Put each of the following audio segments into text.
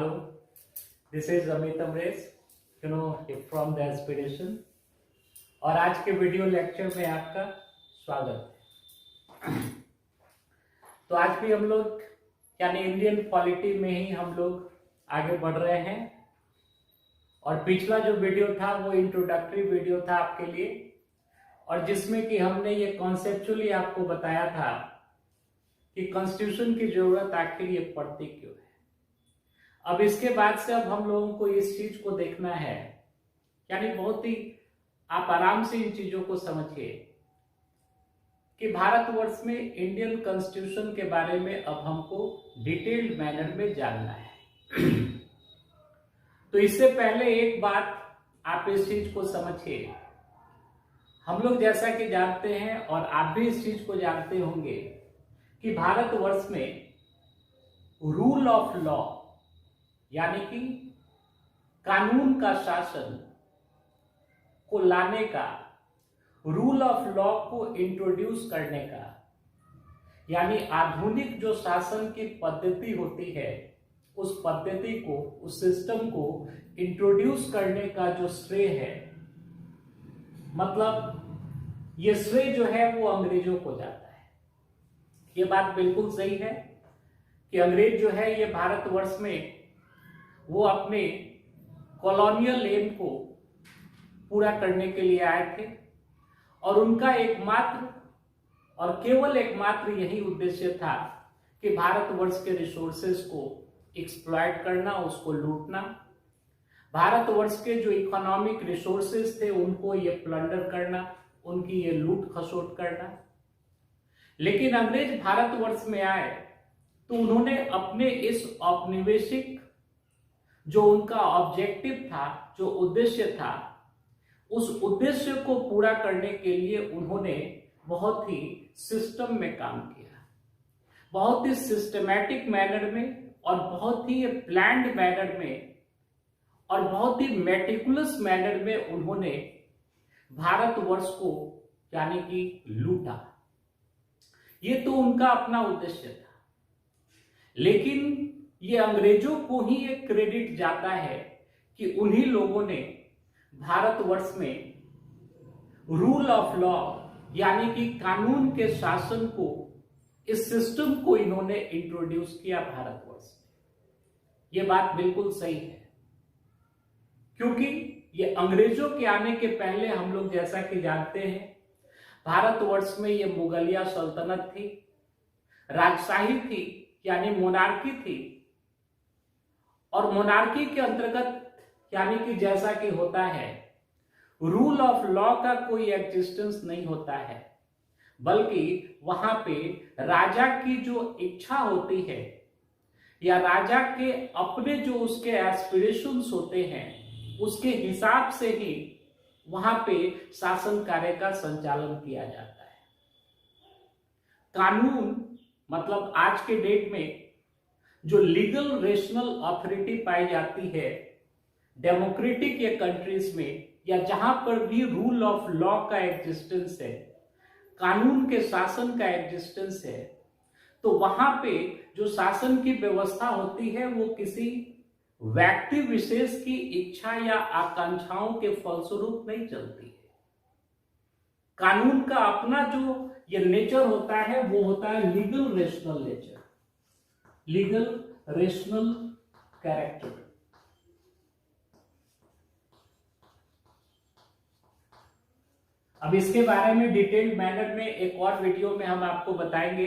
Hello, this is Amit Amresh, from the Aspiration। और आज के वीडियो लेक्चर में आपका स्वागत है। तो आज भी हम लोग यानी इंडियन पॉलिटी में ही हम लोग आगे बढ़ रहे हैं। और पिछला जो वीडियो था वो इंट्रोडक्टरी वीडियो था आपके लिए, और जिसमें कि हमने ये कॉन्सेप्चुअली आपको बताया था कि कॉन्स्टिट्यूशन की जरूरत आखिर ये पड़ती क्यों है। अब इसके बाद से अब हम लोगों को इस चीज को देखना है, यानी बहुत ही आप आराम से इन चीजों को समझिए कि भारतवर्ष में इंडियन कॉन्स्टिट्यूशन के बारे में अब हमको डिटेल्ड मैनर में जानना है। तो इससे पहले एक बात आप इस चीज को समझिए। हम लोग जैसा कि जानते हैं और आप भी इस चीज को जानते होंगे कि भारतवर्ष में रूल ऑफ लॉ यानी कि कानून का शासन को लाने का, रूल ऑफ लॉ को इंट्रोड्यूस करने का, यानी आधुनिक जो शासन की पद्धति होती है उस पद्धति को, उस सिस्टम को इंट्रोड्यूस करने का जो श्रेय है, मतलब ये श्रेय जो है वो अंग्रेजों को जाता है। ये बात बिल्कुल सही है कि अंग्रेज जो है ये भारतवर्ष में वो अपने कॉलोनियल एम को पूरा करने के लिए आए थे, और उनका एकमात्र और केवल एकमात्र यही उद्देश्य था कि भारतवर्ष के रिसोर्सेज को एक्सप्लॉइट करना, उसको लूटना, भारतवर्ष के जो इकोनॉमिक रिसोर्सेज थे उनको ये प्लंडर करना, उनकी ये लूट खसोट करना। लेकिन अंग्रेज भारतवर्ष में आए तो उन्होंने अपने इस औपनिवेशिक जो उनका ऑब्जेक्टिव था, जो उद्देश्य था, उस उद्देश्य को पूरा करने के लिए उन्होंने बहुत ही सिस्टम में काम किया, बहुत ही सिस्टमैटिक मैनर में और बहुत ही प्लान्ड मैनर में और बहुत ही मेटिकुलस मैनर में उन्होंने भारतवर्ष को यानी कि लूटा। ये तो उनका अपना उद्देश्य था, लेकिन ये अंग्रेजों को ही एक क्रेडिट जाता है कि उन्हीं लोगों ने भारतवर्ष में रूल ऑफ लॉ यानी कि कानून के शासन को, इस सिस्टम को इन्होंने इंट्रोड्यूस किया भारतवर्ष में। ये बात बिल्कुल सही है, क्योंकि ये अंग्रेजों के आने के पहले हम लोग जैसा कि जानते हैं भारतवर्ष में ये मुगलिया सल्तनत थी, राजशाही थी यानी मोनार्की थी। और मोनार्की के अंतर्गत यानी कि जैसा कि होता है रूल ऑफ लॉ का कोई एग्जिस्टेंस नहीं होता है, बल्कि वहां पे राजा की जो इच्छा होती है या राजा के अपने जो उसके एस्पिरेशंस होते हैं उसके हिसाब से ही वहां पे शासन कार्य का संचालन किया जाता है। कानून मतलब आज के डेट में जो लीगल रेशनल अथॉरिटी पाई जाती है डेमोक्रेटिक या कंट्रीज में, या जहां पर भी रूल ऑफ लॉ का एग्जिस्टेंस है, कानून के शासन का एग्जिस्टेंस है, तो वहां पे जो शासन की व्यवस्था होती है वो किसी व्यक्ति विशेष की इच्छा या आकांक्षाओं के फलस्वरूप नहीं चलती है। कानून का अपना जो ये नेचर होता है वो होता है legal rational nature, legal rational character. अब इसके बारे में डिटेल्ड मैनर में एक और वीडियो में हम आपको बताएंगे,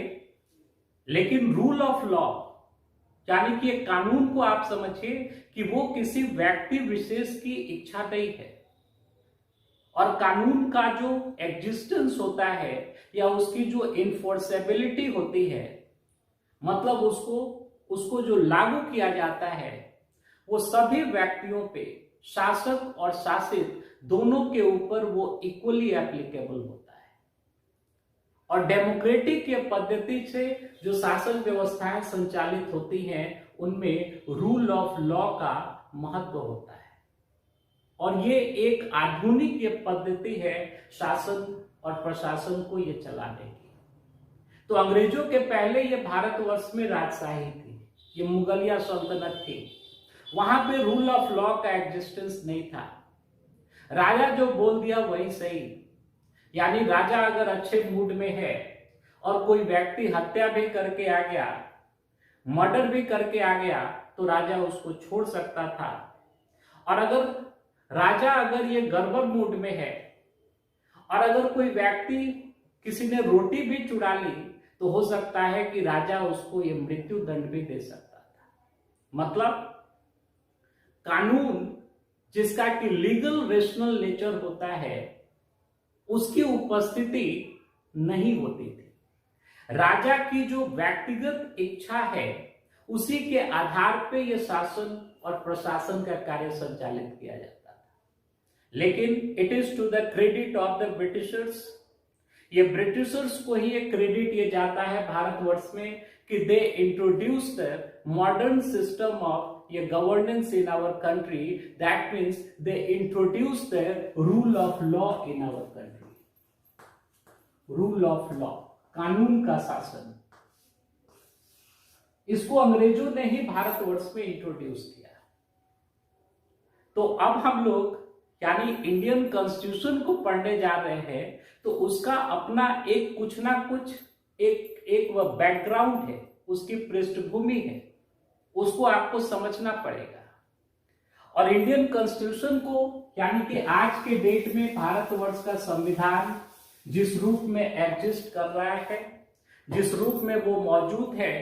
लेकिन रूल ऑफ लॉ यानी कि एक कानून को आप समझिए कि वो किसी व्यक्ति विशेष की इच्छा नहीं है, और कानून का जो एग्जिस्टेंस होता है या उसकी जो इन्फोर्सेबिलिटी होती है, मतलब उसको जो लागू किया जाता है वो सभी व्यक्तियों पे, शासक और शासित दोनों के ऊपर वो इक्वली एप्लीकेबल होता है। और डेमोक्रेटिक के पद्धति से जो शासन व्यवस्थाएं संचालित होती हैं उनमें रूल ऑफ लॉ का महत्व होता है, और ये एक आधुनिक ये पद्धति है शासन और प्रशासन को ये चलाने की। तो अंग्रेजों के पहले ये भारतवर्ष में राजशाही थी, ये मुगलिया सल्तनत थी। वहां पे रूल ऑफ लॉ का एग्जिस्टेंस नहीं था। राजा जो बोल दिया वही सही, यानी राजा अगर अच्छे मूड में है और कोई व्यक्ति हत्या भी करके आ गया, मर्डर भी करके आ गया, तो राजा उसको छोड़ सकता था। और अगर राजा अगर ये गड़बड़ मूड में है और अगर कोई व्यक्ति किसी ने रोटी भी चुरा ली, तो हो सकता है कि राजा उसको ये मृत्यु दंड भी दे सकता था। मतलब कानून जिसका कि लीगल रेशनल नेचर होता है, उसकी उपस्थिति नहीं होती थी। राजा की जो व्यक्तिगत इच्छा है, उसी के आधार पे यह शासन और प्रशासन का कार्य संचालित किया जाता था। लेकिन it is to the credit of the Britishers, ये ब्रिटिशर्स को ही एक क्रेडिट ये जाता है भारतवर्ष में कि they introduce the modern system of ये governance in our country. That means they introduce the rule of law in our country. Rule of law, कानून का शासन, इसको अंग्रेजों ने ही भारतवर्ष में इंट्रोड्यूस किया। तो अब हम लोग यानी इंडियन कॉन्स्टिट्यूशन को पढ़ने जा रहे हैं, तो उसका अपना एक कुछ ना कुछ एक वह बैकग्राउंड है, उसकी पृष्ठभूमि है, उसको आपको समझना पड़ेगा। और इंडियन कॉन्स्टिट्यूशन को यानी कि आज के डेट में भारतवर्ष का संविधान जिस रूप में एग्जिस्ट कर रहा है, जिस रूप में वो मौजूद है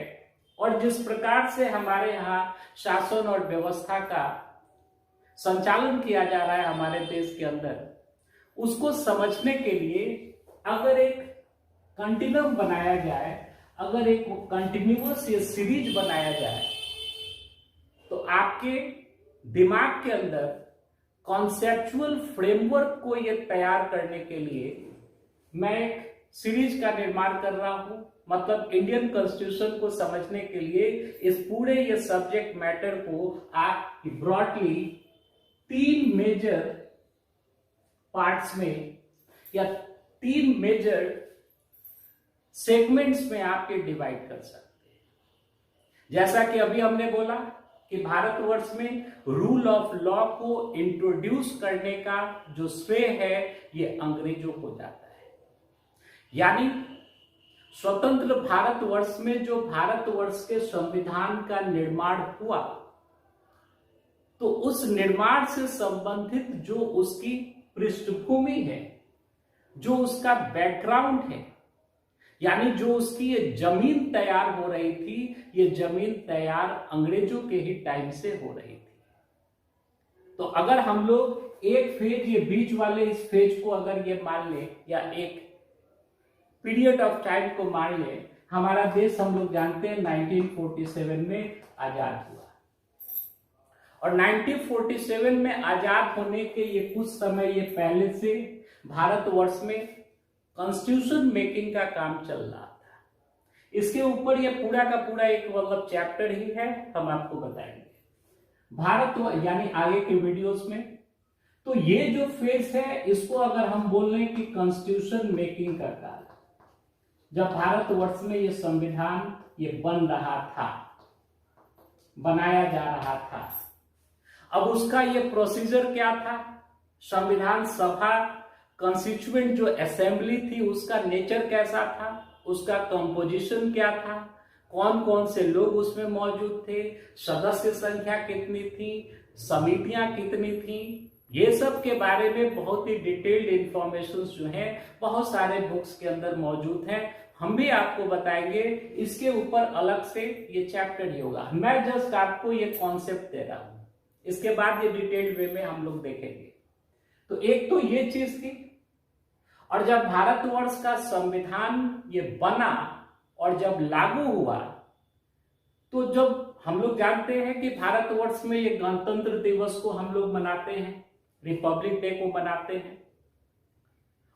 और जिस प्रकार से हमारे यहाँ शासन और व्यवस्था का संचालन किया जा रहा है हमारे देश के अंदर, उसको समझने के लिए अगर एक कंटिन्यूम बनाया जाए, अगर एक कंटिन्यूअस ये सीरीज बनाया जाए, तो आपके दिमाग के अंदर कॉन्सेप्चुअल फ्रेमवर्क को ये तैयार करने के लिए मैं एक सीरीज का निर्माण कर रहा हूं। मतलब इंडियन कॉन्स्टिट्यूशन को समझने के लिए इस पूरे ये सब्जेक्ट मैटर को आप ब्रॉडली 3 मेजर पार्ट्स में या 3 मेजर सेगमेंट्स में आप ये डिवाइड कर सकते हैं। जैसा कि अभी हमने बोला कि भारतवर्ष में रूल ऑफ लॉ को इंट्रोड्यूस करने का जो श्रेय है ये अंग्रेजों को जाता है। यानी स्वतंत्र भारतवर्ष में जो भारतवर्ष के संविधान का निर्माण हुआ, तो उस निर्माण से संबंधित जो उसकी पृष्ठभूमि है, जो उसका बैकग्राउंड है, यानी जो उसकी ये जमीन तैयार हो रही थी, ये जमीन तैयार अंग्रेजों के ही टाइम से हो रही थी। तो अगर हम लोग एक फेज, ये बीच वाले इस फेज को अगर ये मान ले या एक पीरियड ऑफ टाइम को मान ले, हमारा देश हम लोग जानते हैं 1947 में आजाद हुआ। और 1947 में आजाद होने के ये कुछ समय ये पहले से भारतवर्ष में कॉन्स्टिट्यूशन मेकिंग का काम चल रहा था। इसके ऊपर ये पूरा का पूरा एक मतलब चैप्टर ही है, हम आपको बताएंगे भारत यानी आगे के वीडियोस में। तो ये जो फेज है, इसको अगर हम बोल रहे हैं कि कॉन्स्टिट्यूशन मेकिंग का काल, जब भारतवर्ष में ये संविधान ये बन रहा था, बनाया जा रहा था। अब उसका ये प्रोसीजर क्या था, संविधान सभा कॉन्स्टिट्यूएंट जो असेंबली थी उसका नेचर कैसा था, उसका कंपोजिशन क्या था, कौन कौन से लोग उसमें मौजूद थे, सदस्य संख्या कितनी थी, समितियां कितनी थी, ये सब के बारे में बहुत ही डिटेल्ड इंफॉर्मेशन जो है बहुत सारे बुक्स के अंदर मौजूद हैं। हम भी आपको बताएंगे, इसके ऊपर अलग से ये चैप्टर ही होगा। मैं जस्ट आपको ये कॉन्सेप्ट दे रहा हूं, इसके बाद ये डिटेल्ड वे में हम लोग देखेंगे। तो एक तो ये चीज थी। और जब भारतवर्ष का संविधान ये बना और जब लागू हुआ, तो जब हम लोग जानते हैं कि भारतवर्ष में ये गणतंत्र दिवस को हम लोग मनाते हैं, रिपब्लिक डे को मनाते हैं।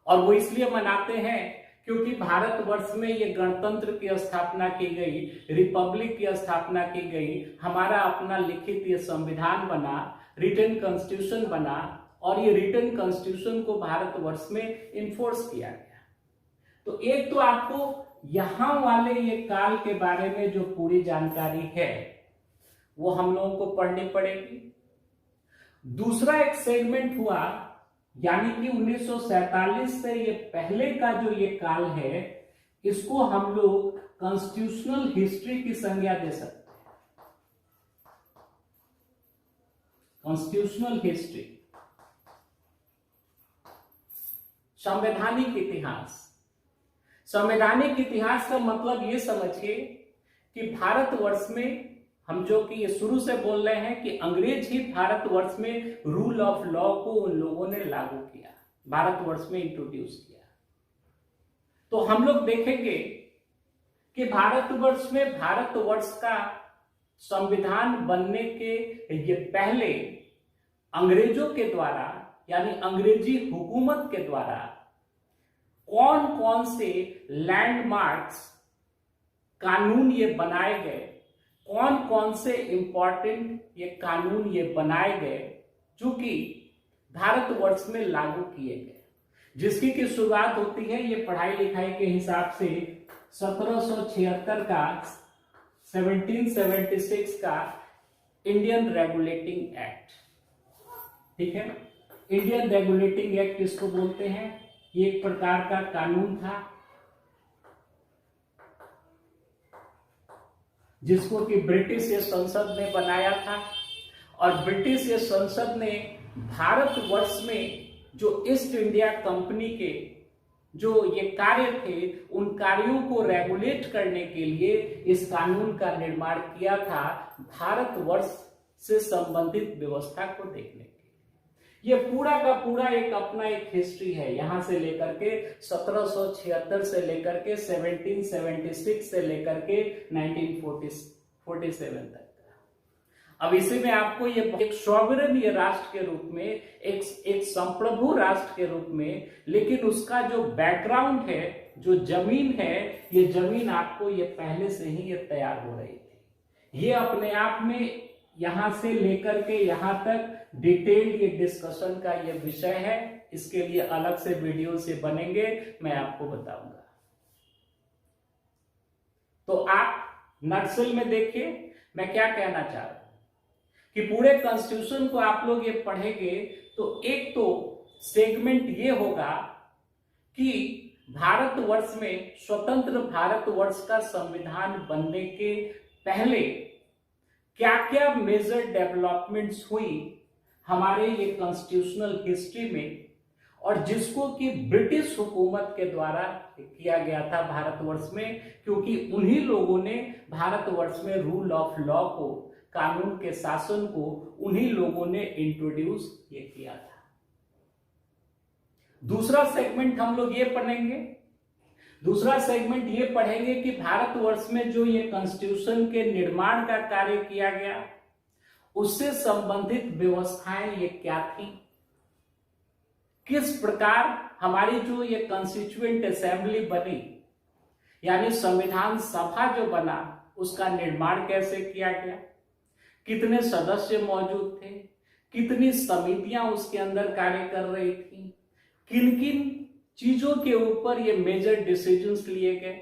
और वो इसलिए मनाते हैं क्योंकि भारतवर्ष में ये गणतंत्र की स्थापना की गई, रिपब्लिक की स्थापना की गई, हमारा अपना लिखित ये संविधान बना, रिटन कॉन्स्टिट्यूशन बना, और ये रिटन कॉन्स्टिट्यूशन को भारतवर्ष में इन्फोर्स किया गया। तो एक तो आपको यहां वाले ये काल के बारे में जो पूरी जानकारी है वो हम लोगों को पढ़नी पड़ेगी। दूसरा एक सेगमेंट हुआ, यानी कि 1947 से ये पहले का जो ये काल है, इसको हम लोग कॉन्स्टिट्यूशनल हिस्ट्री की संज्ञा दे सकते हैं। कॉन्स्टिट्यूशनल हिस्ट्री, संवैधानिक इतिहास। संवैधानिक इतिहास का मतलब ये समझिए कि भारतवर्ष में हम जो कि ये शुरू से बोल रहे हैं कि अंग्रेज ही भारतवर्ष में रूल ऑफ लॉ को उन लोगों ने लागू किया, भारतवर्ष में इंट्रोड्यूस किया। तो हम लोग देखेंगे कि भारतवर्ष में भारतवर्ष का संविधान बनने के ये पहले अंग्रेजों के द्वारा, यानी अंग्रेजी हुकूमत के द्वारा कौन कौन से लैंडमार्क्स कानून ये बनाए गए, कौन कौन से इंपॉर्टेंट ये कानून ये बनाए गए जो कि भारतवर्ष में लागू किए गए, जिसकी की शुरुआत होती है ये पढ़ाई लिखाई के हिसाब से 1776 का 1776 का इंडियन रेगुलेटिंग एक्ट। ठीक है, इंडियन रेगुलेटिंग एक्ट इसको बोलते हैं। ये एक प्रकार का कानून था जिसको कि ब्रिटिश ये संसद ने बनाया था, और ब्रिटिश ये संसद ने भारतवर्ष में जो ईस्ट इंडिया कंपनी के जो ये कार्य थे, उन कार्यों को रेगुलेट करने के लिए इस कानून का निर्माण किया था, भारतवर्ष से संबंधित व्यवस्था को देखने के लिए। ये पूरा का पूरा एक अपना एक हिस्ट्री है, यहां से लेकर के 1776 से लेकर के 1776 से लेकर के 1947 तक का। अब इसी में आपको ये एक सॉवरेन ये राष्ट्र के रूप में, एक संप्रभु राष्ट्र के रूप में, लेकिन उसका जो बैकग्राउंड है, जो जमीन है, ये जमीन आपको ये पहले से ही ये तैयार हो रही थी। ये अपने आप में यहां से लेकर के यहां तक डिटेल्ड ये डिस्कशन का ये विषय है। इसके लिए अलग से वीडियो से बनेंगे, मैं आपको बताऊंगा। तो आप नटसेल में देखिए मैं क्या कहना चाह रहा हूं कि पूरे कॉन्स्टिट्यूशन को आप लोग ये पढ़ेंगे तो एक तो सेगमेंट ये होगा कि भारतवर्ष में, स्वतंत्र भारतवर्ष का संविधान बनने के पहले क्या क्या मेजर डेवलपमेंट्स हुई हमारे ये कॉन्स्टिट्यूशनल हिस्ट्री में, और जिसको कि ब्रिटिश हुकूमत के द्वारा किया गया था भारतवर्ष में, क्योंकि उन्हीं लोगों ने भारतवर्ष में रूल ऑफ लॉ को, कानून के शासन को उन्हीं लोगों ने इंट्रोड्यूस ये किया था। दूसरा सेगमेंट हम लोग ये पढ़ेंगे, दूसरा सेगमेंट ये पढ़ेंगे कि भारतवर्ष में जो ये कॉन्स्टिट्यूशन के निर्माण का कार्य किया गया, उससे संबंधित व्यवस्थाएं ये क्या थी, किस प्रकार हमारी जो ये कॉन्स्टिट्यूएंट असेंबली बनी, यानी संविधान सभा जो बना, उसका निर्माण कैसे किया गया, कितने सदस्य मौजूद थे, कितनी समितियां उसके अंदर कार्य कर रही थी, किन किन चीजों के ऊपर ये मेजर डिसीजंस लिए गए,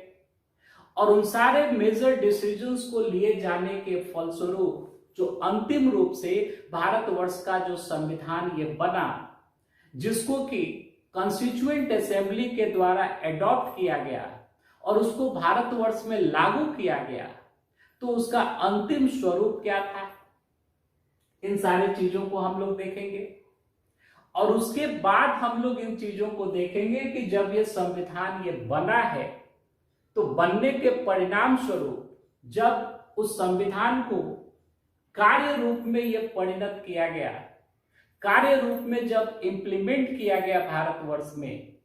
और उन सारे मेजर डिसीजंस को लिए जाने के फलस्वरूप जो अंतिम रूप से भारतवर्ष का जो संविधान ये बना, जिसको कि कॉन्स्टिट्यूएंट असेंबली के द्वारा एडॉप्ट किया गया और उसको भारतवर्ष में लागू किया गया, तो उसका अंतिम स्वरूप क्या था, इन सारी चीजों को हम लोग देखेंगे। और उसके बाद हम लोग इन चीजों को देखेंगे कि जब ये संविधान ये बना है, तो बनने के परिणाम स्वरूप जब उस संविधान को कार्य रूप में यह परिणत किया गया, कार्य रूप में जब इंप्लीमेंट किया गया भारतवर्ष में,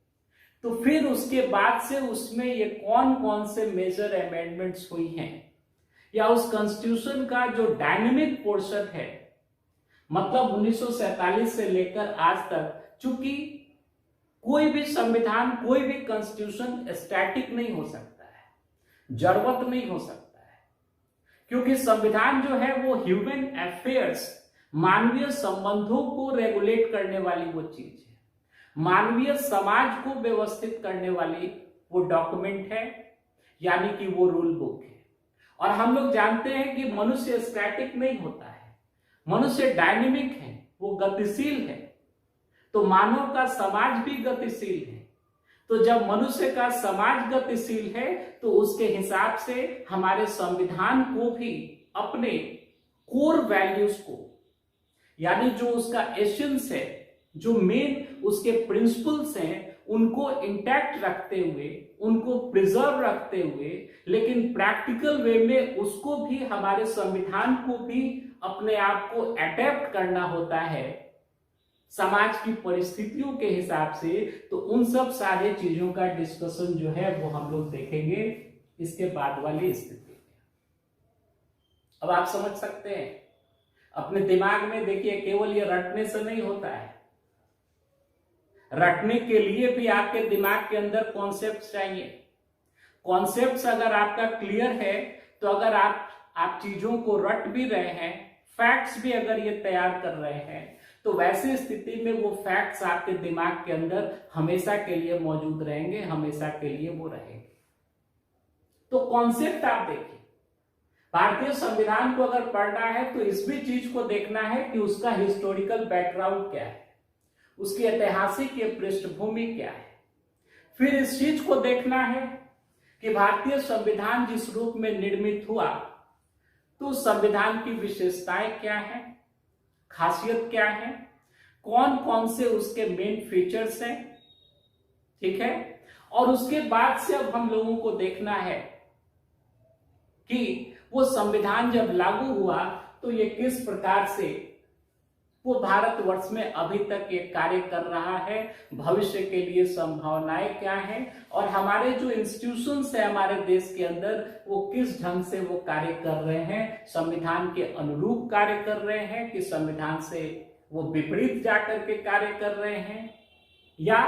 तो फिर उसके बाद से उसमें ये कौन कौन से मेजर अमेंडमेंट्स हुई हैं, या उस कॉन्स्टिट्यूशन का जो डायनेमिक पोर्शन है, मतलब 1947 से लेकर आज तक, चूंकि कोई भी संविधान, कोई भी कॉन्स्टिट्यूशन स्टैटिक नहीं हो सकता है, जड़वत नहीं हो सकता है, क्योंकि संविधान जो है वो ह्यूमन अफेयर्स, मानवीय संबंधों को रेगुलेट करने वाली वो चीज है, मानवीय समाज को व्यवस्थित करने वाली वो डॉक्यूमेंट है, यानी कि वो रूल बुक है। और हम लोग जानते हैं कि मनुष्य स्टैटिक नहीं होता है, मनुष्य डायनेमिक है, वो गतिशील है। तो मानव का समाज भी गतिशील है। तो जब मनुष्य का समाज गतिशील है तो उसके हिसाब से हमारे संविधान को भी अपने कोर वैल्यूज को, यानी जो उसका एसेंस है, जो मेन उसके प्रिंसिपल्स हैं, उनको इंटैक्ट रखते हुए, उनको प्रिजर्व रखते हुए, लेकिन प्रैक्टिकल वे में उसको भी, हमारे संविधान को भी अपने आप को अडेप्ट करना होता है समाज की परिस्थितियों के हिसाब से। तो उन सब सारे चीजों का डिस्कशन जो है वो हम लोग देखेंगे इसके बाद वाली स्थिति में। अब आप समझ सकते हैं, अपने दिमाग में देखिए, केवल ये रटने से नहीं होता है, रटने के लिए भी आपके दिमाग के अंदर कॉन्सेप्ट्स चाहिए। कॉन्सेप्ट्स अगर आपका क्लियर है तो अगर आप चीजों को रट भी रहे हैं, फैक्ट्स भी अगर ये तैयार कर रहे हैं, तो वैसी स्थिति में वो फैक्ट्स आपके दिमाग के अंदर हमेशा के लिए मौजूद रहेंगे, हमेशा के लिए वो रहेंगे। तो कॉन्सेप्ट आप देखिए, भारतीय संविधान को अगर पढ़ना है तो इस भी चीज को देखना है कि उसका हिस्टोरिकल बैकग्राउंड क्या है, उसकी ऐतिहासिक पृष्ठभूमि क्या है। फिर इस चीज को देखना है कि भारतीय संविधान जिस रूप में निर्मित हुआ तो उस संविधान की विशेषताएं क्या हैं, खासियत क्या है, कौन कौन से उसके मेन फीचर्स हैं, ठीक है। और उसके बाद से अब हम लोगों को देखना है कि वो संविधान जब लागू हुआ तो ये किस प्रकार से वो भारतवर्ष में अभी तक ये कार्य कर रहा है, भविष्य के लिए संभावनाएं क्या हैं, और हमारे जो इंस्टीट्यूशंस है हमारे देश के अंदर वो किस ढंग से वो कार्य कर रहे हैं, संविधान के अनुरूप कार्य कर रहे हैं कि संविधान से वो विपरीत जाकर के कार्य कर रहे हैं, या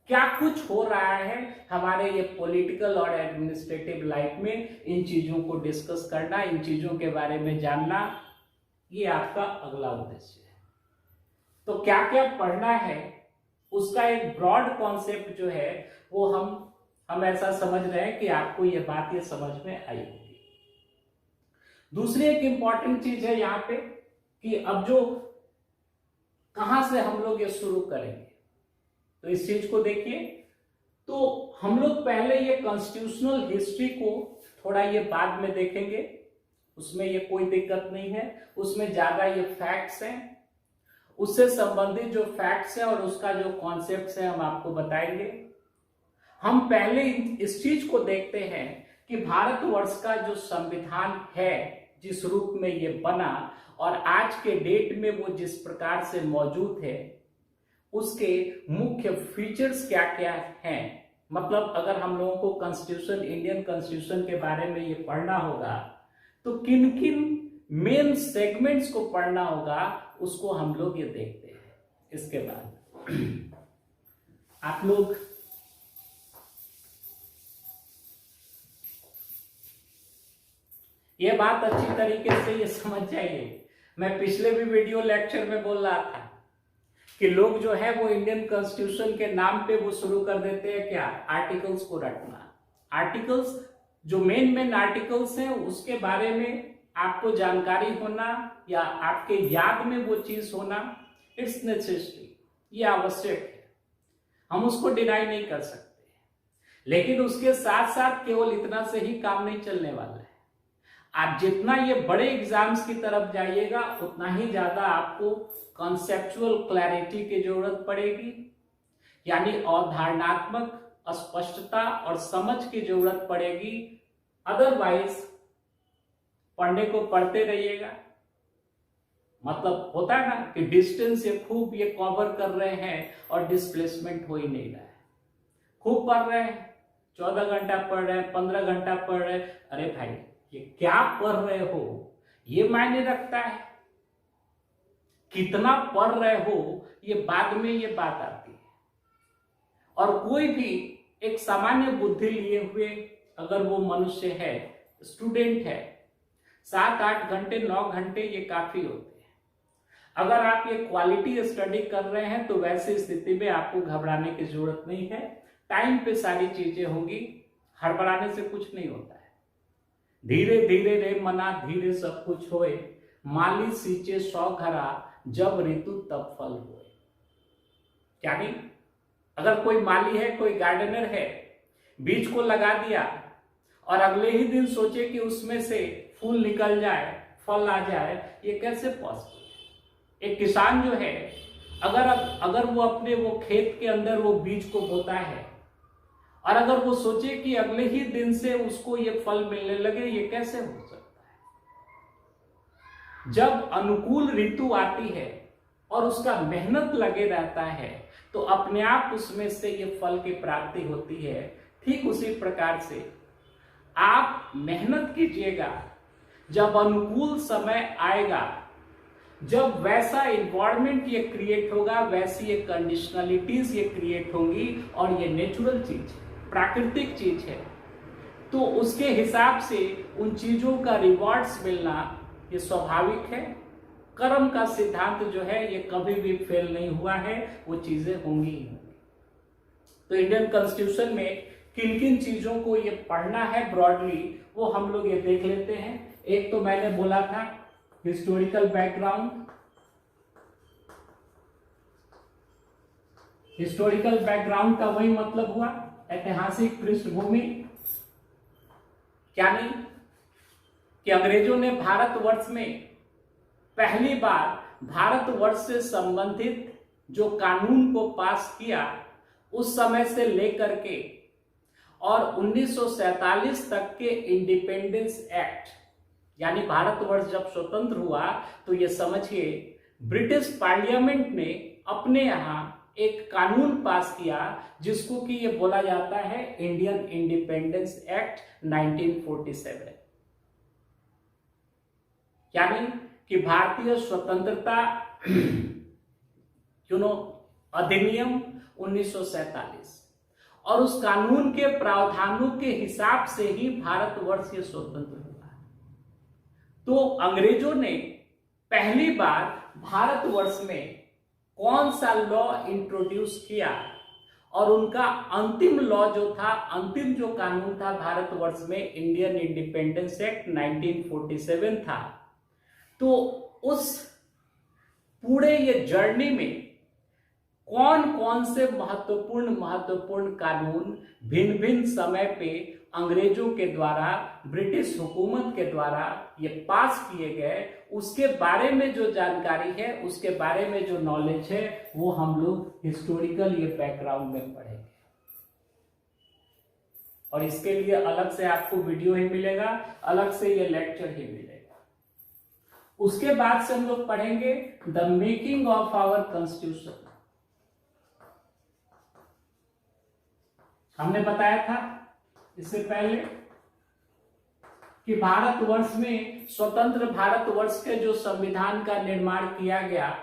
क्या कुछ हो रहा है हमारे ये पॉलिटिकल और एडमिनिस्ट्रेटिव लाइफ में। इन चीजों को डिस्कस करना, इन चीजों के बारे में जानना, ये आपका अगला उद्देश्य है। तो क्या क्या पढ़ना है उसका एक ब्रॉड कॉन्सेप्ट जो है वो हम ऐसा समझ रहे हैं कि आपको ये बात ये समझ में आई होगी। दूसरी एक इंपॉर्टेंट चीज है यहाँ पे कि अब जो कहां से हम लोग ये शुरू करेंगे, तो इस चीज को देखिए। तो हम लोग पहले ये कॉन्स्टिट्यूशनल हिस्ट्री को थोड़ा ये बाद में देखेंगे, उसमें ये कोई दिक्कत नहीं है, उसमें ज्यादा ये फैक्ट्स हैं, उससे संबंधित जो फैक्ट्स हैं और उसका जो कॉन्सेप्ट्स है हम आपको बताएंगे। हम पहले इस चीज को देखते हैं कि भारतवर्ष का जो संविधान है, जिस रूप में ये बना और आज के डेट में वो जिस प्रकार से मौजूद है, उसके मुख्य फीचर्स क्या क्या हैं। मतलब अगर हम लोगों को कॉन्स्टिट्यूशन, इंडियन कॉन्स्टिट्यूशन के बारे में ये पढ़ना होगा तो किन किन मेन सेगमेंट्स को पढ़ना होगा, उसको हम लोग ये देखते हैं। इसके बाद आप लोग ये बात अच्छी तरीके से ये समझ जाइए। मैं पिछले भी वीडियो लेक्चर में बोल रहा था कि लोग जो है वो इंडियन कॉन्स्टिट्यूशन के नाम पे वो शुरू कर देते हैं क्या, आर्टिकल्स को रटना। आर्टिकल्स, जो मेन आर्टिकल्स हैं उसके बारे में आपको जानकारी होना या आपके याद में वो चीज होना, इट्स नेसेसरी, ये आवश्यक है, हम उसको डिनाई नहीं कर सकते। लेकिन उसके साथ साथ केवल इतना से ही काम नहीं चलने वाला है। आप जितना ये बड़े एग्जाम्स की तरफ जाइएगा उतना ही ज्यादा आपको कॉन्सेप्चुअल क्लैरिटी की जरूरत पड़ेगी, यानी अवधारणात्मक स्पष्टता और समझ की जरूरत पड़ेगी। अदरवाइज पढ़ने को पढ़ते रहिएगा, मतलब होता है ना कि डिस्टेंस ये खूब ये कवर कर रहे हैं और डिस्प्लेसमेंट हो ही नहीं रहा है। खूब पढ़ रहे हैं, 14 घंटा पढ़ रहे हैं, 15 घंटा पढ़ रहे हैं, अरे भाई ये क्या पढ़ रहे हो ये मायने रखता है। कितना पढ़ रहे हो ये बाद में ये बात आती है। और कोई भी एक सामान्य बुद्धि लिए हुए अगर वो मनुष्य है, स्टूडेंट है, 7-8 घंटे 9 घंटे ये काफी होते हैं। अगर आप ये क्वालिटी स्टडी कर रहे हैं तो वैसी स्थिति में आपको घबराने की जरूरत नहीं है। टाइम पे सारी चीजें होंगी, हड़बड़ाने से कुछ नहीं होता है। धीरे धीरे रे मना धीरे सब कुछ होए, माली सींचे 100 घरा जब ऋतु तब फल होए। यानी अगर कोई माली है, कोई गार्डनर है, बीज को लगा दिया और अगले ही दिन सोचे कि उसमें से फूल निकल जाए, फल आ जाए, ये कैसे पॉसिबल है? एक किसान जो है, अगर वो अपने वो खेत के अंदर वो बीज को बोता है और अगर वो सोचे कि अगले ही दिन से उसको ये फल मिलने लगे, ये कैसे हो सकता है? जब अनुकूल ऋतु आती है और उसका मेहनत लगे रहता है तो अपने आप उसमें से ये फल की प्राप्ति होती है। ठीक उसी प्रकार से आप मेहनत कीजिएगा, जब अनुकूल समय आएगा, जब वैसा इन्वायरमेंट ये क्रिएट होगा, वैसी ये कंडीशनलिटीज ये क्रिएट होंगी और ये नेचुरल चीज है, प्राकृतिक चीज है, तो उसके हिसाब से उन चीजों का रिवॉर्ड्स मिलना ये स्वाभाविक है। कर्म का सिद्धांत जो है ये कभी भी फेल नहीं हुआ है, वो चीजें होंगी ही होंगी। तो इंडियन कॉन्स्टिट्यूशन में किन किन चीजों को ये पढ़ना है ब्रॉडली, वो हम लोग ये देख लेते हैं। एक तो मैंने बोला था हिस्टोरिकल बैकग्राउंड। हिस्टोरिकल बैकग्राउंड का वही मतलब हुआ ऐतिहासिक पृष्ठभूमि। क्या नहीं कि अंग्रेजों ने भारतवर्ष में पहली बार भारतवर्ष से संबंधित जो कानून को पास किया, उस समय से लेकर के और 1947 तक के इंडिपेंडेंस एक्ट, यानी भारतवर्ष जब स्वतंत्र हुआ तो ये समझिए ब्रिटिश पार्लियामेंट ने अपने यहां एक कानून पास किया जिसको कि ये बोला जाता है इंडियन इंडिपेंडेंस एक्ट 1947। यानी कि भारतीय स्वतंत्रता अधिनियम 1947 और उस कानून के प्रावधानों के हिसाब से ही भारतवर्ष ये स्वतंत्र हुआ। तो अंग्रेजों ने पहली बार भारतवर्ष में कौन सा लॉ इंट्रोड्यूस किया और उनका अंतिम लॉ जो था, अंतिम जो कानून था भारतवर्ष में, इंडियन इंडिपेंडेंस एक्ट 1947 था। तो उस पूरे ये जर्नी में कौन कौन से महत्वपूर्ण कानून भिन्न भिन्न समय पे अंग्रेजों के द्वारा, ब्रिटिश हुकूमत के द्वारा ये पास किए गए, उसके बारे में जो जानकारी है, उसके बारे में जो नॉलेज है, वो हम लोग हिस्टोरिकल ये बैकग्राउंड में पढ़ेंगे। और इसके लिए अलग से आपको वीडियो ही मिलेगा, अलग से ये लेक्चर ही मिलेगा। उसके बाद से हम लोग पढ़ेंगे the making of our constitution. हमने बताया था इससे पहले कि भारतवर्ष में, स्वतंत्र भारतवर्ष के जो संविधान का निर्माण किया गया,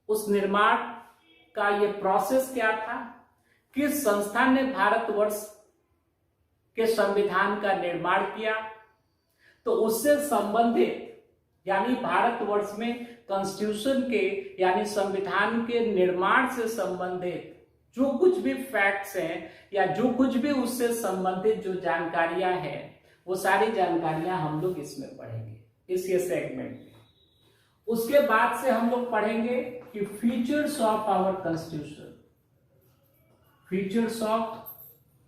उस निर्माण का ये प्रोसेस क्या था, किस संस्था ने भारतवर्ष के संविधान का निर्माण किया, तो उससे संबंधित यानी भारतवर्ष में कॉन्स्टिट्यूशन के यानी संविधान के निर्माण से संबंधित जो कुछ भी फैक्ट्स हैं या जो कुछ भी उससे संबंधित जो जानकारियां हैं, वो सारी जानकारियां हम लोग इसमें पढ़ेंगे, इस ये सेगमेंट में। उसके बाद से हम लोग पढ़ेंगे कि features of our constitution. Features of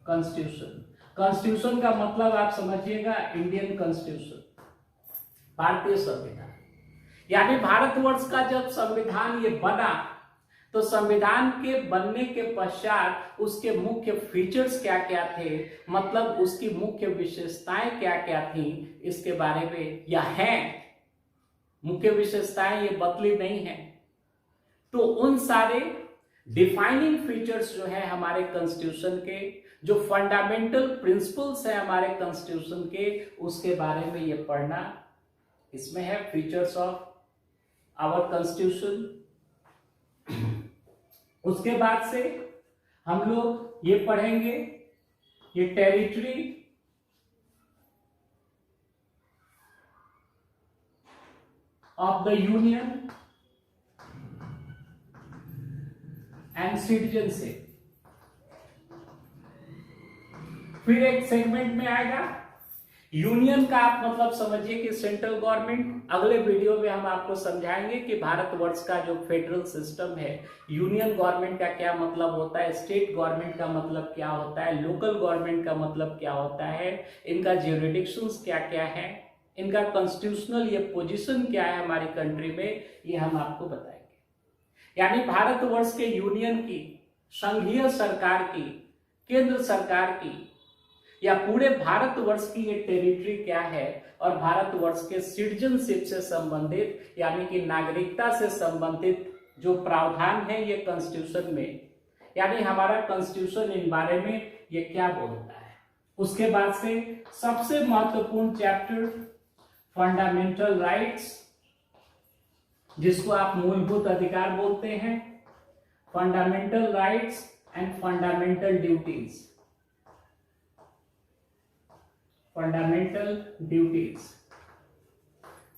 constitution, constitution का मतलब आप समझिएगा इंडियन कॉन्स्टिट्यूशन, भारतीय संविधान। यानी भारतवर्ष का जब संविधान ये बना तो संविधान के बनने के पश्चात उसके मुख्य फीचर्स क्या क्या थे, मतलब उसकी मुख्य विशेषताएं क्या क्या थी, इसके बारे में या हैं, मुख्य विशेषताएं ये बदली नहीं है। तो उन सारे डिफाइनिंग फीचर्स जो है हमारे कॉन्स्टिट्यूशन के, जो फंडामेंटल प्रिंसिपल्स है हमारे कॉन्स्टिट्यूशन के, उसके बारे में ये पढ़ना इसमें है, फीचर्स ऑफ आवर कॉन्स्टिट्यूशन। उसके बाद से हम लोग ये पढ़ेंगे ये territory of the union and citizenship. फिर एक सेगमेंट में आएगा यूनियन का आप मतलब समझिए कि सेंट्रल गवर्नमेंट। अगले वीडियो में हम आपको समझाएंगे कि भारतवर्ष का जो फेडरल सिस्टम है, यूनियन गवर्नमेंट का क्या मतलब होता है, स्टेट गवर्नमेंट का मतलब क्या होता है, लोकल गवर्नमेंट का मतलब क्या होता है, इनका ज्यूरिडिक्शंस क्या क्या है, इनका कॉन्स्टिट्यूशनल ये पोजीशन क्या है हमारी कंट्री में, ये हम आपको बताएंगे। यानी भारतवर्ष के यूनियन की, संघीय सरकार की, केंद्र सरकार की या पूरे भारतवर्ष की ये टेरिटरी क्या है और भारतवर्ष के सिटीजनशिप से संबंधित यानी कि नागरिकता से संबंधित जो प्रावधान है ये कॉन्स्टिट्यूशन में, यानी हमारा कॉन्स्टिट्यूशन इन बारे में ये क्या बोलता है। उसके बाद से सबसे महत्वपूर्ण चैप्टर फंडामेंटल राइट्स, जिसको आप मूलभूत अधिकार बोलते हैं, fundamental rights and fundamental duties. Fundamental duties,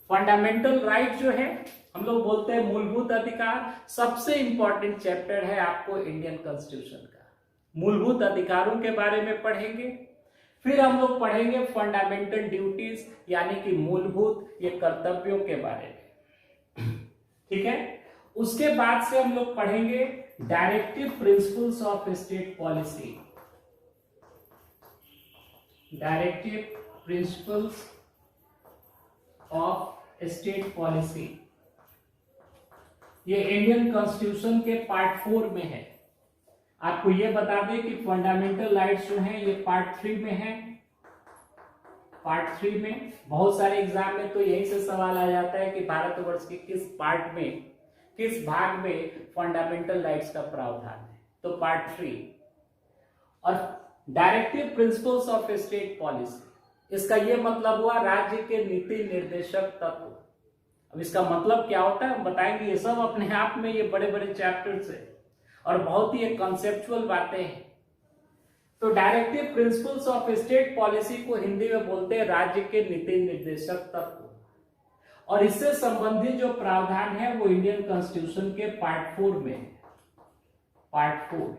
fundamental right जो है हम लोग बोलते हैं मूलभूत अधिकार, सबसे इंपॉर्टेंट चैप्टर है आपको इंडियन कॉन्स्टिट्यूशन का। मूलभूत अधिकारों के बारे में पढ़ेंगे, फिर हम लोग पढ़ेंगे फंडामेंटल ड्यूटीज यानी कि मूलभूत ये कर्तव्यों के बारे में, ठीक है। उसके बाद से हम लोग पढ़ेंगे directive principles of state policy, directive principles of state policy. ये इंडियन कॉन्स्टिट्यूशन के पार्ट 4 में है। आपको ये बता दें कि फंडामेंटल राइट्स जो हैं ये पार्ट 3 में है। पार्ट 3 में बहुत सारे एग्जाम में तो यही से सवाल आ जाता है कि भारतवर्ष के किस पार्ट में, किस भाग में फंडामेंटल राइट्स का प्रावधान है, तो पार्ट 3। और directive principles of state policy, इसका यह मतलब हुआ राज्य के नीति निर्देशक तत्व। अब इसका मतलब क्या होता है हम बताएंगे। ये सब अपने आप में ये बड़े बड़े चैप्टर्स है और बहुत ही कॉन्सेप्चुअल बातें हैं। तो directive principles of state policy को हिंदी में बोलते हैं राज्य के नीति निर्देशक तत्व, और इससे संबंधित जो प्रावधान है वो इंडियन कॉन्स्टिट्यूशन के पार्ट 4 में है। पार्ट 4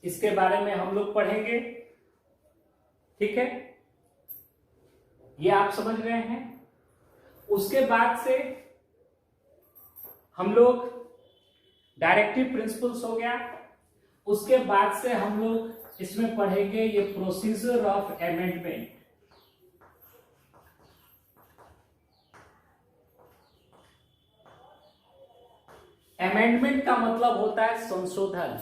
इसके बारे में हम लोग पढ़ेंगे, ठीक है, ये आप समझ रहे हैं। उसके बाद से हम लोग डायरेक्टिव प्रिंसिपल्स हो गया, उसके बाद से हम लोग इसमें पढ़ेंगे ये प्रोसीजर ऑफ अमेंडमेंट। अमेंडमेंट का मतलब होता है संशोधन।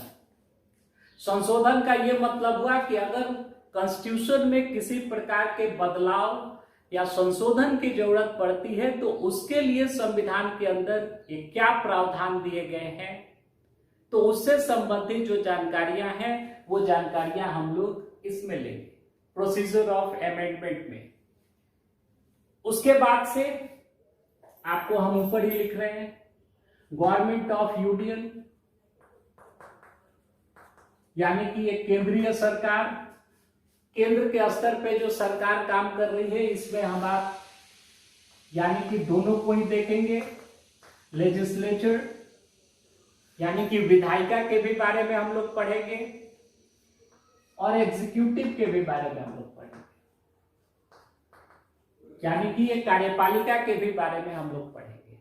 संशोधन का यह मतलब हुआ कि अगर कॉन्स्टिट्यूशन में किसी प्रकार के बदलाव या संशोधन की जरूरत पड़ती है तो उसके लिए संविधान के अंदर ये क्या प्रावधान दिए गए हैं, तो उससे संबंधित जो जानकारियां हैं वो जानकारियां हम लोग इसमें लेंगे, प्रोसीजर ऑफ अमेंडमेंट में। उसके बाद से आपको हम ऊपर ही लिख रहे हैं गवर्नमेंट ऑफ यूनियन, यानी कि एक केंद्रीय सरकार, केंद्र के स्तर पे जो सरकार काम कर रही है, इसमें हम आप यानी कि दोनों को ही देखेंगे। लेजिस्लेचर यानी कि विधायिका के भी बारे में हम लोग पढ़ेंगे और एग्जीक्यूटिव के भी बारे में हम लोग पढ़ेंगे, यानी कि ये कार्यपालिका के भी बारे में हम लोग पढ़ेंगे।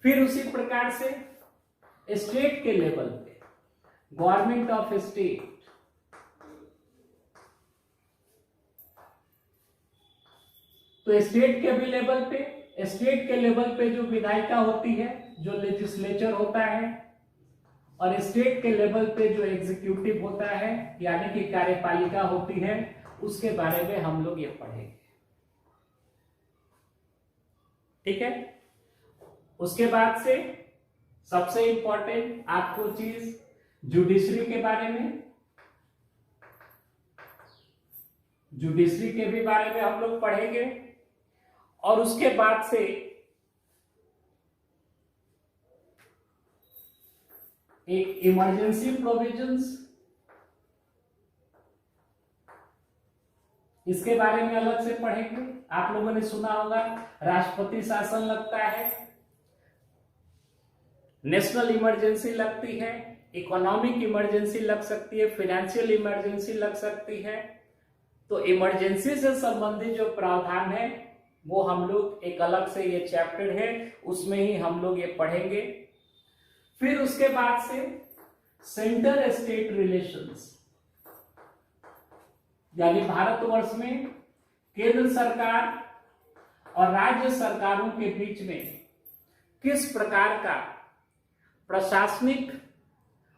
फिर उसी प्रकार से स्टेट के लेवल पे गवर्नमेंट ऑफ स्टेट, तो स्टेट के भी लेवल पे, स्टेट के लेवल पे जो विधायिका होती है, जो लेजिस्लेचर होता है, और स्टेट के लेवल पे जो एग्जीक्यूटिव होता है यानी कि कार्यपालिका होती है, उसके बारे में हम लोग ये पढ़ेंगे, ठीक है। उसके बाद से सबसे इंपॉर्टेंट आपको चीज जुडिशरी के बारे में, जुडिशरी के भी बारे में हम लोग पढ़ेंगे। और उसके बाद से एक इमरजेंसी प्रोविजंस, इसके बारे में अलग से पढ़ेंगे। आप लोगों ने सुना होगा राष्ट्रपति शासन लगता है, नेशनल इमरजेंसी लगती है, इकोनॉमिक इमरजेंसी लग सकती है, फाइनेंशियल इमरजेंसी लग सकती है, तो इमरजेंसी से संबंधित जो प्रावधान है वो हम लोग एक अलग से ये चैप्टर है उसमें ही हम लोग ये पढ़ेंगे। फिर उसके बाद से सेंटर स्टेट रिलेशंस, यानी भारतवर्ष में केंद्र सरकार और राज्य सरकारों के बीच में किस प्रकार का प्रशासनिक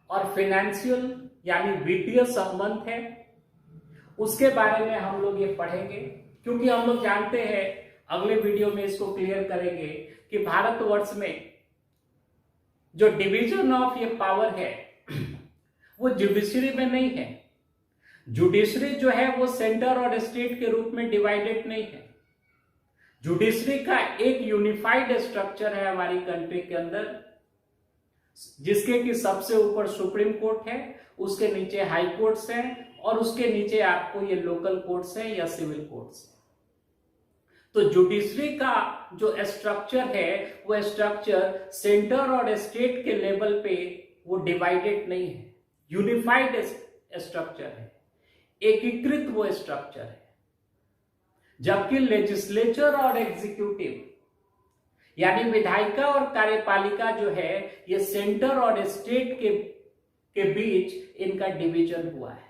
और फाइनेंशियल यानी वित्तीय संबंध है, उसके बारे में हम लोग ये पढ़ेंगे। क्योंकि हम लोग जानते हैं, अगले वीडियो में इसको क्लियर करेंगे कि भारतवर्ष में जो डिवीजन ऑफ ये पावर है वो जुडिशरी में नहीं है। जुडिशरी जो है वो सेंटर और स्टेट के रूप में डिवाइडेड नहीं है। जुडिशरी का एक यूनिफाइड स्ट्रक्चर है हमारी कंट्री के अंदर, जिसके कि सबसे ऊपर सुप्रीम कोर्ट है, उसके नीचे हाई कोर्ट्स हैं और उसके नीचे आपको ये लोकल कोर्ट्स हैं या सिविल कोर्ट्स हैं। तो जुडिशरी का जो स्ट्रक्चर है वो स्ट्रक्चर सेंटर और स्टेट के लेवल पे वो डिवाइडेड नहीं है, यूनिफाइड स्ट्रक्चर है, एकीकृत वो स्ट्रक्चर है। जबकि लेजिस्लेचर और एग्जीक्यूटिव यानी विधायिका और कार्यपालिका जो है ये सेंटर और स्टेट के बीच इनका डिवीजन हुआ है।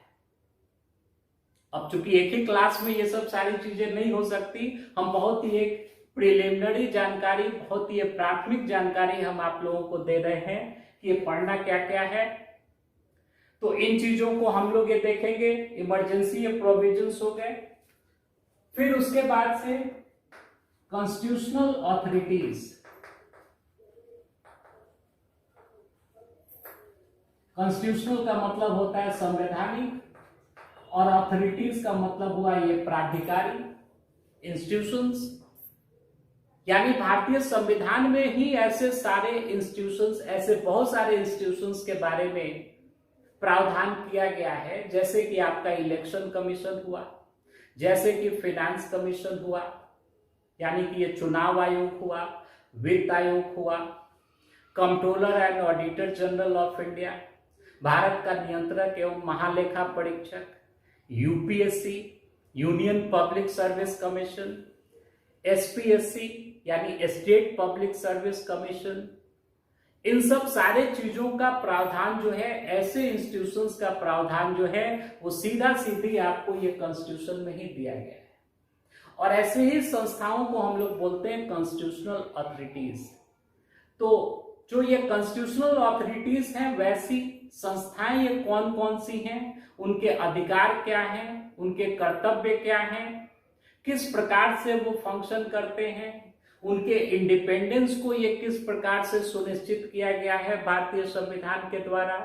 अब चूंकि एक ही क्लास में ये सब सारी चीजें नहीं हो सकती, हम बहुत ही एक प्रिलिमिनरी जानकारी, बहुत ही प्राथमिक जानकारी हम आप लोगों को दे रहे हैं कि ये पढ़ना क्या क्या है। तो इन चीजों को हम लोग ये देखेंगे। इमरजेंसी ये प्रोविजंस हो गए। फिर उसके बाद से कॉन्स्टिट्यूशनल ऑथोरिटीज। कॉन्स्टिट्यूशनल का मतलब होता है संवैधानिक और ऑथोरिटीज का मतलब हुआ ये प्राधिकारी, इंस्टीट्यूशंस। यानी भारतीय संविधान में ही ऐसे सारे इंस्टीट्यूशंस, ऐसे बहुत सारे इंस्टीट्यूशंस के बारे में प्रावधान किया गया है, जैसे कि आपका इलेक्शन कमीशन हुआ, जैसे कि फाइनेंस कमीशन हुआ, यानी कि ये चुनाव आयोग हुआ, वित्त आयोग हुआ, controller and auditor general of India, Bharat का नियंत्रक एवं महालेखा परीक्षक, UPSC, union public service commission, SPSC यानी स्टेट पब्लिक सर्विस कमीशन। इन सब सारे चीजों का प्रावधान जो है, ऐसे इंस्टीट्यूशंस का प्रावधान जो है वो सीधा सीधी आपको ये कॉन्स्टिट्यूशन में ही दिया गया है। और ऐसे ही संस्थाओं को हम लोग बोलते हैं कॉन्स्टिट्यूशनल ऑथोरिटीज। तो जो ये कॉन्स्टिट्यूशनल ऑथोरिटीज हैं, वैसी संस्थाएं ये कौन कौन सी हैं, उनके अधिकार क्या हैं, उनके कर्तव्य क्या हैं, किस प्रकार से वो फंक्शन करते हैं, उनके इंडिपेंडेंस को ये किस प्रकार से सुनिश्चित किया गया है भारतीय संविधान के द्वारा,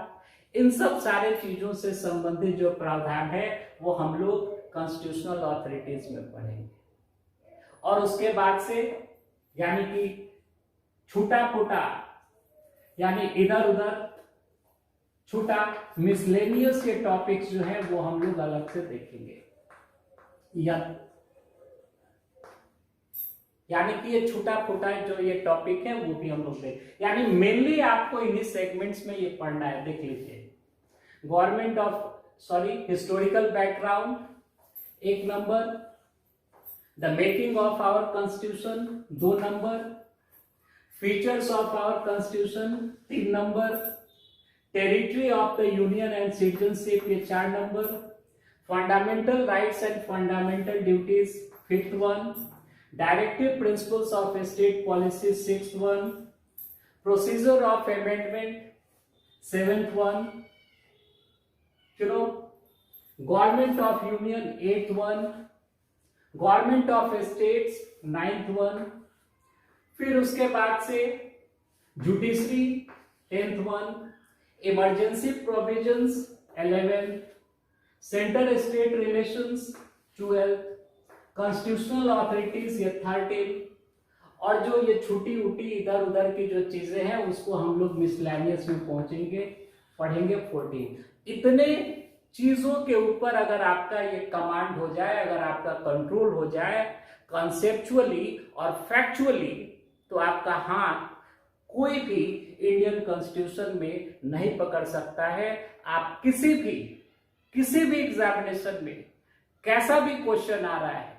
इन सब सारे चीजों से संबंधित जो प्रावधान है वो हम लोग कॉन्स्टिट्यूशनल ऑथोरिटीज में पढ़ेंगे। और उसके बाद से यानी कि छूटा फूटा यानी इधर उधर छूटा मिसलेनियस के टॉपिक्स जो है वो हम लोग अलग से देखेंगे। यानी कि ये छूटा फूटा जो ये टॉपिक है वो भी हम लोग देख, यानी मेनली आपको इन्हीं सेगमेंट्स में ये पढ़ना है। देख लीजिए, historical background 1 number, the making of our constitution 2 number, features of our constitution 3 number, territory of the union and citizenship ये 4 number, fundamental rights and fundamental duties 5th one, directive principles of state policy 6th one, procedure of amendment 7th one, चलो government of union 8th one, government of states 9th one, फिर उसके बाद से judiciary 10th one, emergency provisions 11th, centre state relations 12th, constitutional authorities ये 13, और जो ये छुट्टी उटी इधर उधर की जो चीजें हैं उसको हम लोग मिसलेनियस में पढ़ेंगे 14। इतने चीजों के ऊपर अगर आपका ये कमांड हो जाए, अगर आपका कंट्रोल हो जाए कॉन्सेप्चुअली और फैक्चुअली, तो आपका हाथ कोई भी इंडियन कॉन्स्टिट्यूशन में नहीं पकड़ सकता है। आप किसी भी एग्जामिनेशन में कैसा भी क्वेश्चन आ रहा है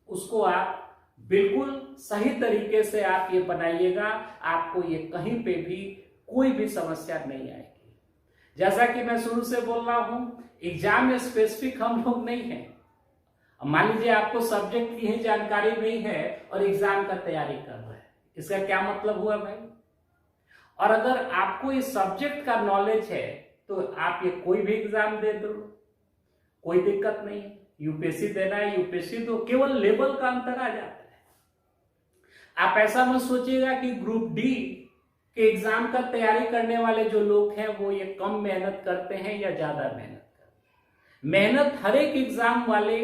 उसको आप बिल्कुल सही तरीके से आप ये बनाइएगा, आपको ये कहीं पे भी कोई भी समस्या नहीं आएगी। जैसा कि मैं शुरू से बोल रहा हूं, एग्जाम में स्पेसिफिक हम लोग नहीं है। मान लीजिए आपको सब्जेक्ट की ही जानकारी नहीं है और एग्जाम का तैयारी कर रहे हैं, इसका क्या मतलब हुआ भाई? और अगर आपको इस सब्जेक्ट का नॉलेज है तो आप ये कोई भी एग्जाम दे दो, कोई दिक्कत नहीं है। यूपीएससी देना है यूपीएससी दो, केवल लेवल का अंतर आ जाता है। आप ऐसा मत सोचिएगा कि ग्रुप डी के एग्जाम का तैयारी करने वाले जो लोग हैं वो ये कम मेहनत करते हैं या ज्यादा मेहनत करते हैं। मेहनत हर एक एग्जाम वाले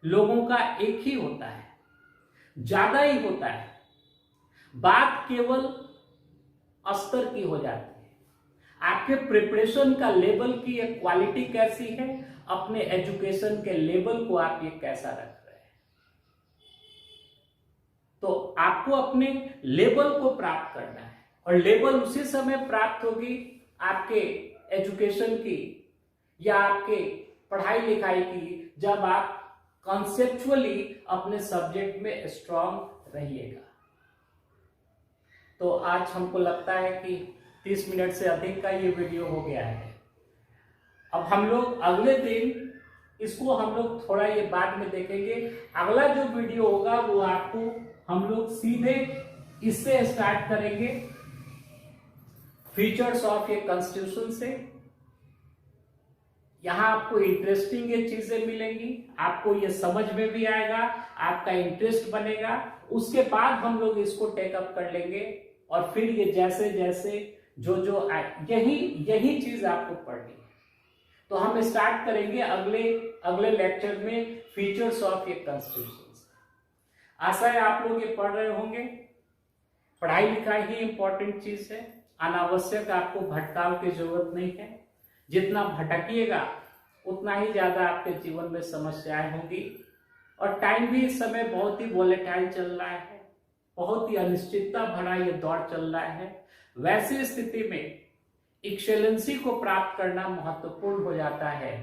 लोगों का एक ही होता है, ज्यादा ही होता है। बात केवल स्तर की हो जाती है, आपके प्रिपरेशन का लेवल की एक क्वालिटी कैसी है, अपने एजुकेशन के लेवल को आप ये कैसा रख रहे हैं। तो आपको अपने लेवल को प्राप्त करना है और लेवल उसी समय प्राप्त होगी आपके एजुकेशन की या आपके पढ़ाई लिखाई की, जब आप कॉन्सेप्चुअली अपने सब्जेक्ट में स्ट्रांग रहिएगा। तो आज हमको लगता है कि 30 मिनट से अधिक का ये वीडियो हो गया है। अब हम लोग अगले दिन इसको हम लोग थोड़ा ये बाद में देखेंगे। अगला जो वीडियो होगा वो आपको हम लोग सीधे इससे स्टार्ट करेंगे, फीचर्स ऑफ ए कॉन्स्टिट्यूशन से। यहां आपको इंटरेस्टिंग ये चीजें मिलेंगी, आपको ये समझ में भी आएगा, आपका इंटरेस्ट बनेगा। उसके बाद हम लोग इसको टेकअप कर लेंगे और फिर ये जैसे जैसे जो यही चीज आपको पढ़नी है। तो हम स्टार्ट करेंगे अगले लेक्चर में फीचर्स ऑफ ए कॉन्स्टिट्यूशन। आशा है आप लोग ये पढ़ रहे होंगे। पढ़ाई लिखाई ही इंपॉर्टेंट चीज है, अनावश्यक आपको भटकाव की जरूरत नहीं है। जितना भटकिएगा उतना ही ज्यादा आपके जीवन में समस्याएं होंगी। और टाइम भी इस समय बहुत ही वॉलेटाइल चल रहा है, बहुत ही अनिश्चितता भरा ये दौर चल रहा है। वैसी स्थिति में एक्सेलेंसी को प्राप्त करना महत्वपूर्ण हो जाता है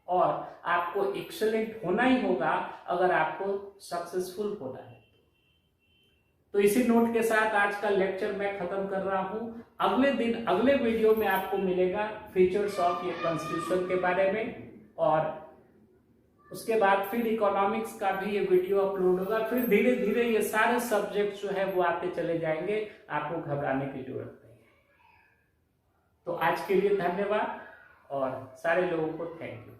और आपको एक्सेलेंट होना ही होगा अगर आपको सक्सेसफुल होना है। तो इसी नोट के साथ आज का लेक्चर मैं खत्म कर रहा हूं। अगले दिन अगले वीडियो में आपको मिलेगा फीचर्स ऑफ ये कॉन्स्टिट्यूशन के बारे में, और उसके बाद फिर इकोनॉमिक्स का भी ये वीडियो अपलोड होगा। फिर धीरे धीरे ये सारे सब्जेक्ट जो है वो आते चले जाएंगे, आपको घबराने की जरूरत नहीं है। तो आज के लिए धन्यवाद और सारे लोगों को थैंक यू।